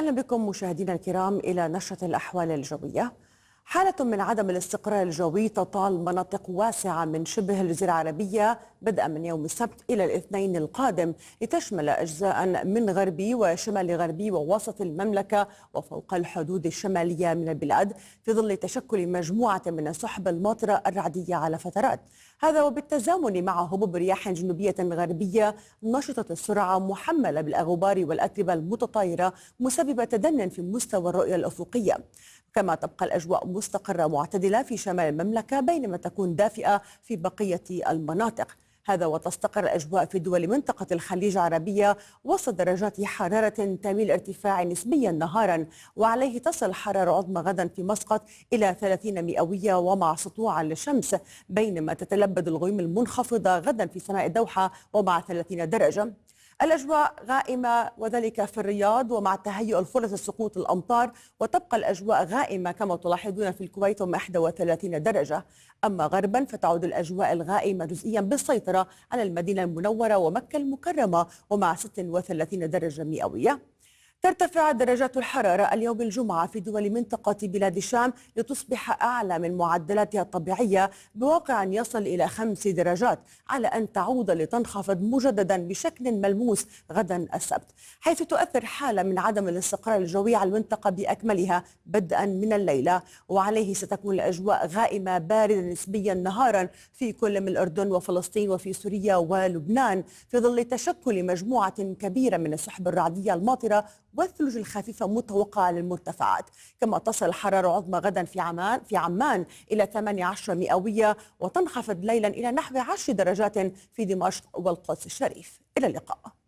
أهلا بكم مشاهدينا الكرام إلى نشرة الأحوال الجوية. حالة من عدم الاستقرار الجوي تطال مناطق واسعة من شبه الجزيرة العربية بدءا من يوم السبت إلى الاثنين القادم، لتشمل أجزاء من غربي وشمال غربي ووسط المملكة وفوق الحدود الشمالية من البلاد، في ظل تشكل مجموعة من السحب الماطرة الرعدية على فترات. هذا وبالتزامن مع هبوب رياح جنوبية غربية نشطة السرعة محملة بالأغبار والأتربة المتطايرة، مسببة تدنٍ في مستوى الرؤية الأفقية. كما تبقى الأجواء مستقرة معتدلة في شمال المملكة، بينما تكون دافئة في بقية المناطق. هذا وتستقر الأجواء في دول منطقة الخليج العربية وسط درجات حرارة تميل ارتفاعا نسبيا نهارا، وعليه تصل الحرارة العظمى غدا في مسقط إلى 30 مئوية ومع سطوع للشمس، بينما تتلبد الغيوم المنخفضة غدا في سماء الدوحة ومع 30 درجة. الأجواء غائمة وذلك في الرياض ومع تهيؤ الفرص سقوط الأمطار، وتبقى الأجواء غائمة كما تلاحظون في الكويت ومع 31 درجة. أما غربا فتعود الأجواء الغائمة جزئيا بالسيطرة على المدينة المنورة ومكة المكرمة ومع 36 درجة مئوية. ترتفع درجات الحرارة اليوم الجمعة في دول منطقة بلاد الشام لتصبح أعلى من معدلاتها الطبيعية، بواقع يصل إلى 5 درجات، على أن تعود لتنخفض مجددا بشكل ملموس غدا السبت، حيث تؤثر حالة من عدم الاستقرار الجوي على المنطقة بأكملها بدءا من الليلة. وعليه ستكون الأجواء غائمة باردة نسبيا نهارا في كل من الأردن وفلسطين وفي سوريا ولبنان، في ظل تشكل مجموعة كبيرة من السحب الرعدية الماطرة والثلوج الخفيفة متوقعة للمرتفعات. كما تصل الحرارة العظمى غدا في عمان إلى 18 مئوية، وتنخفض ليلا إلى نحو 10 درجات في دمشق والقدس الشريف. إلى اللقاء.